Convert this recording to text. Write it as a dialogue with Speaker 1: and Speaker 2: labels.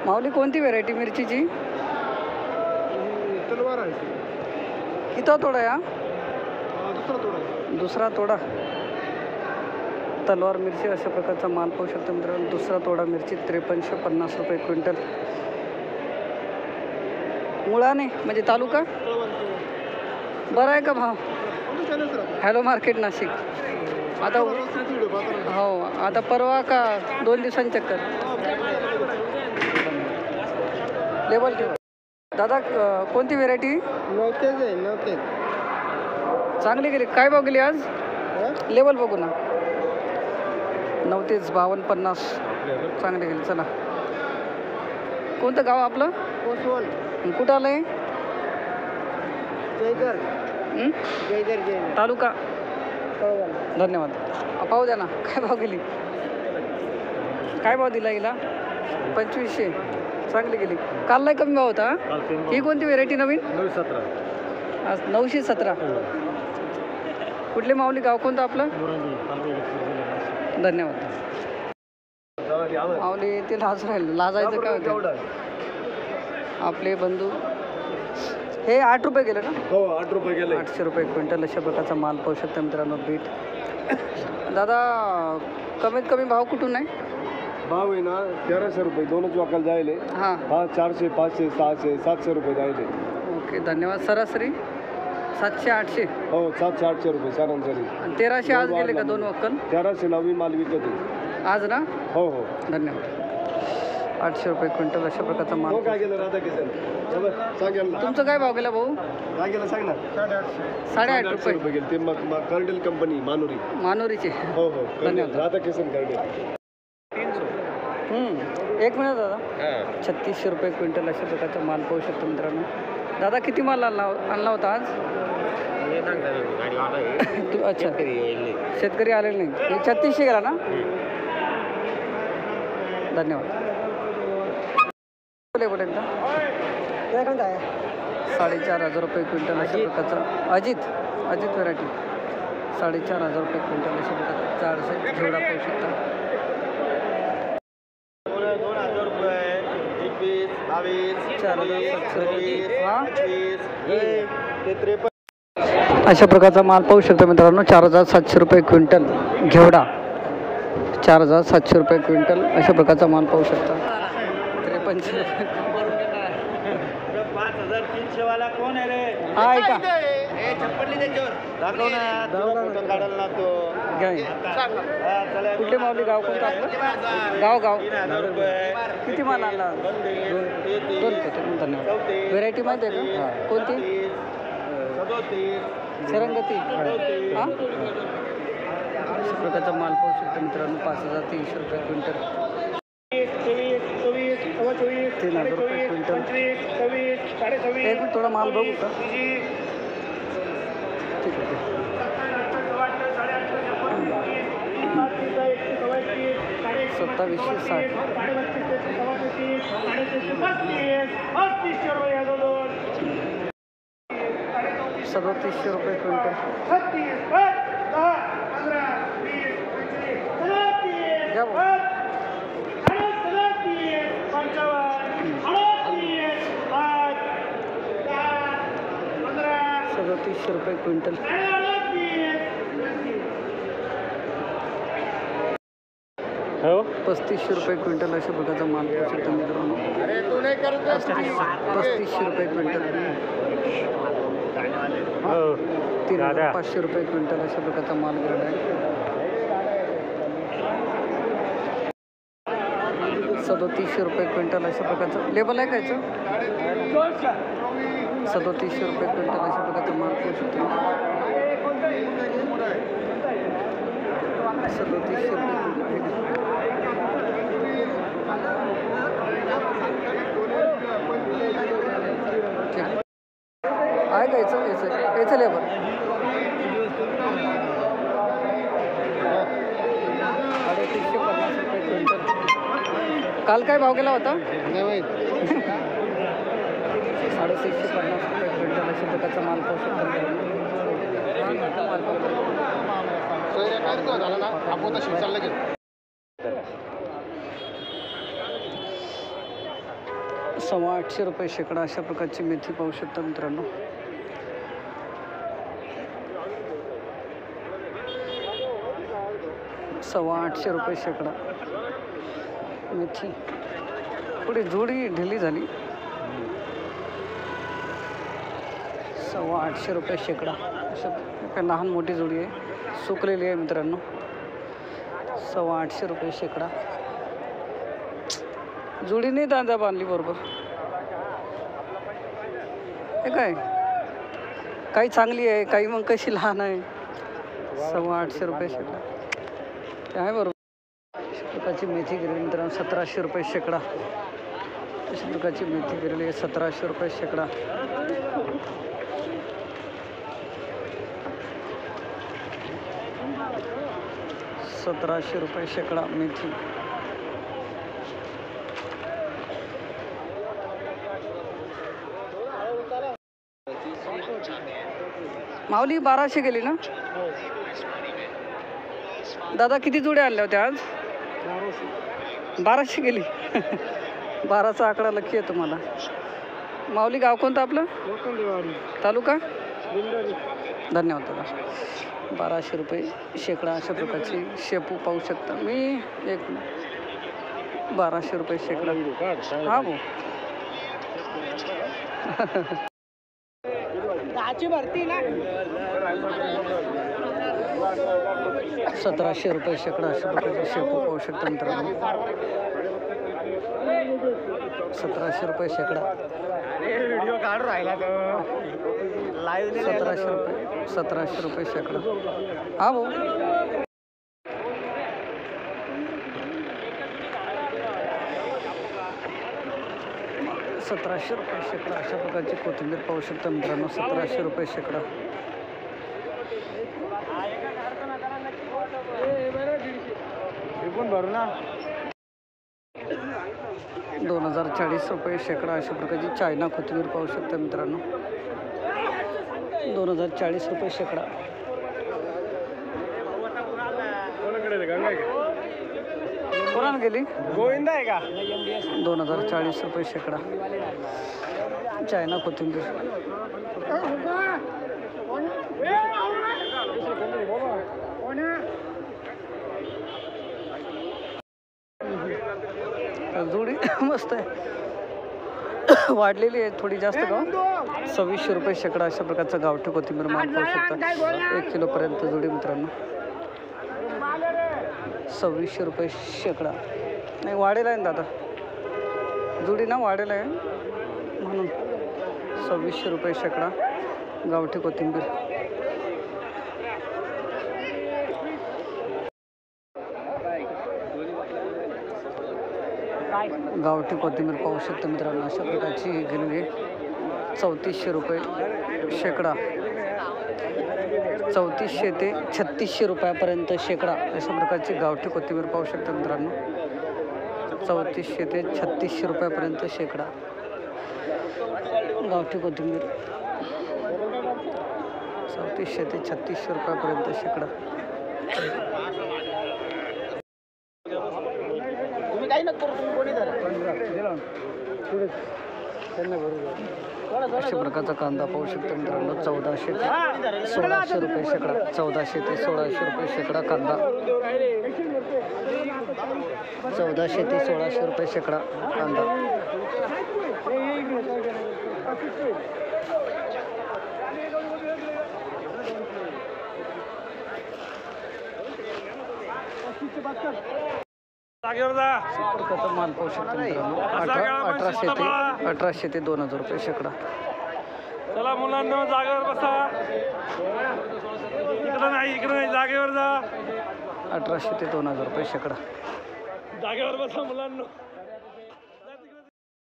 Speaker 1: माऊली कोणती व्हेरायटी मिरचीची?
Speaker 2: तलवार आहे.
Speaker 1: किती तोडा या?
Speaker 2: दुसरा तोडा आहे.
Speaker 1: दुसरा तोडा. तलवार मिरची अशा प्रकारचा माल पाहू शकतो मित्रांनो. दुसरा तोडा मिरची 5350 रुपये क्विंटल. मुळाने म्हणजे तालुका बरा आहे का भाव? Hello market Nashik. आता हो आता परवा का 2 दिवसांनी चक्कर लेबल ठेवा. दादा कोणती व्हेरायटी?
Speaker 2: नवतेज आहे. नवतेज
Speaker 1: चांगली गेली. काय भाव गेली आज? लेबल बघू ना. 39 5250 चांगली गेली. चला कोणतं गाव आपलं?
Speaker 2: कोसवल.
Speaker 1: कुठं आलं आहे?
Speaker 2: जयदर.
Speaker 1: तालुका. धन्यवाद. पाहू द्या ना काय भाव गेली. काय भाव दिला हिला? 2500. चांगली गेली. काल नाही कमी भाव होता. ही कोणती व्हेरायटी नवीन?
Speaker 2: 917.
Speaker 1: आज 917. कुठले माऊली गाव कोणतं आपलं? धन्यवाद. माऊली ते लाज राहील. लाजायचं काय होतं? आपले बंधू हे 8 रुपये गेले ना?
Speaker 2: हो 8 रुपये गेले.
Speaker 1: 800 रुपये क्विंटल अशा प्रकारचा माल पाहू शकता मित्रांनो. बीट दादा कमीत कमी भाव कुठून आहे?
Speaker 2: भाव आहे ना 1300 रुपये. दोनच वाकाल जायले.
Speaker 1: हां
Speaker 2: हा 400 500 600 700 रुपये जायले.
Speaker 1: ओके धन्यवाद. सरासरी 700 800.
Speaker 2: हो 700 800 रुपये सरासरी.
Speaker 1: आणि 1300 आज गेले का 2 वक्कल?
Speaker 2: 1300 नवीन माल विकत आहे.
Speaker 1: आज ना?
Speaker 2: हो हो.
Speaker 1: धन्यवाद. 800 रुपये क्विंटल अशा प्रकारचा माल.
Speaker 2: हो काय गेलं राधा किसन? सांगेल ना.
Speaker 1: तुमचं काय भाव गेला भाऊ?
Speaker 2: काय गेलं सांग ना.
Speaker 1: 850
Speaker 2: रुपये गेले. ते मग कर्डेल कंपनी मानुरी.
Speaker 1: मानुरीचे.
Speaker 2: हो हो
Speaker 1: धन्यवाद.
Speaker 2: राधा किसन कर्डेल.
Speaker 1: 1 मिनिट दादा. 3600 रुपये क्विंटल अशा प्रकारचा माल पाहू शकतो मित्रांनो. दादा किती माल आणला होता आज? अच्छा शेतकरी आलेले नाही. हे 3600 गेला ना? धन्यवाद. एकदा 4500 रुपये क्विंटल अशा प्रकारचा अजित व्हेरायटी 4500 रुपये क्विंटल अशा प्रकारचा 400 घेवडा पाहू शकता.
Speaker 2: 2000 रुपये 21 22
Speaker 1: अशा प्रकारचा माल पाहू शकता मित्रांनो. 4700 रुपये क्विंटल घेवडा. 4700 रुपये क्विंटल अशा प्रकारचा माल पाहू शकता. 5300 रुपये.
Speaker 2: 5300 वाला कोण आहे रे?
Speaker 1: हा आहे का?
Speaker 2: दाखव ना काढाल ना तो.
Speaker 1: कुठले माऊली गाव कोणतं आपलं? गाव किती माल आणला? 2 पोते. धन्यवाद. व्हेरायटी माहिती आहे का? कोणती? सरंगती. हां अशा प्रकारचा माल पाहू शकतो मित्रांनो. 5300 रुपये क्विंटल. 3000 रुपये क्विंटल. एक मिनिट थोडा माल बघू का? ठीक आहे. 2760. 3700 रुपये क्विंटल. घ्या भाऊ. 3700 रुपये क्विंटल. 3500 रुपये क्विंटल अशा प्रकारचा माल पाहू शकता मित्रांनो. 3500 रुपये क्विंटल. 3500 रुपये क्विंटल अशा प्रकारचा माल ग्रेड आहे. 3700 रुपये क्विंटल अशा प्रकारचं लेबल आहे कायचं? 3700 रुपये क्विंटल अशा प्रकारचा माल पाहू शकतो. 3700 रुपये. आहे का याचं लेबर? काल काय भाव गेला होता? 650 रुपये क्विंटल अशा प्रकारचा माल पाहू शकतो. 850 रुपये शेकडा अशा प्रकारची मेथी पाहू शकता मित्रांनो. $850 रुपये शेकडा मेथी. पुढे जोडी ढिली झाली. 850 रुपये शेकडा अशा काही लहान मोठी जोडी आहे, सुकलेली आहे मित्रांनो. 850 रुपये शेकडा. जोडी नाही दांदा बांधली बरोबर. हे काय काही चांगली आहे, काही मग कशी लहान आहे. 850 रुपये शेकडा ते आहे बरोबर. अशा प्रकारची मेथी गेलेली मित्रांनो 1700 रुपये शेकडा. अशा प्रकारची मेथी गेलेली आहे 1700 रुपये शेकडा. ₹1700 शेकडा मेथी. माऊली 1200 गेली ना दादा. किती जोड्या आणल्या होत्या आज? 1200 गेली. 12चा आकडा लकी आहे तुम्हाला. माऊली गाव कोणतं आपलं? तालुका? धन्यवाद दादा. 1200 रुपये शेकडा अशा प्रकारची शेपू पाहू शकता मी. एक 1200 रुपये शेकडा. हा भाऊ 1700 रुपये शेकडा अशा प्रकारची शेपू पाहू शकता मित्रांनो. 1700 रुपये शेकडा. 1700 रुपये शेकडा. हा भाऊ 1700 रुपये शेकडा अशा प्रकारची कोथिंबीर पाहू शकता मित्रांनो. 1700 रुपये शेकडा. $2040 रुपये शेकडा अशा प्रकारची चायना कोथिंबीर पाहू शकता मित्रांनो. 2040 रुपये शेकडा. कोणाला गेली? गोविंदा आहे का? 2040 रुपये शेकडा चायना कोथिंबीर. जोडी मस्त आहे, वाढलेली आहे थोडी जास्त. गाव 2600 रुपये शेकडा अशा प्रकारचा गावठी कोथिंबीर माल पाहू शकता. 1 किलोपर्यंत जोडी मित्रांनो. 2600 रुपये शेकडा. नाही वाढेल आहे ना दादा, जोडी ना वाढेल आहे म्हणून. 2600 रुपये शेकडा गावठी कोथिंबीर. गावठी कोथिंबीर पाहू शकता मित्रांनो अशा प्रकारची गेलेली. 3400 रुपये शेकडा. 3400 ते 3600 रुपयापर्यंत शेकडा अशा प्रकारची गावठी कोथिंबीर पाहू शकता मित्रांनो. 3400 ते 3600 रुपयापर्यंत शेकडा गावठी कोथिंबीर. 3400 ते 3600 रुपयापर्यंत शेकडा. अशा प्रकारचा कांदा पाहू शकता मित्रांनो. 1400 ते 1600 रुपये शेकडा. 1400 ते 1600 रुपये शेकडा कांदा. 1400 ते 1600 रुपये शेकडा कांदा. प्रकारचा माल पाहू शकता मित्रांनो. 1800 ते 2000 रुपये शेकडा.
Speaker 3: चला मुलांना जागेवर बसा. इकडं नाही जागेवर जा.
Speaker 1: 1800 ते 2000 रुपये शेकडा.
Speaker 3: जागेवर बसा मुलांना.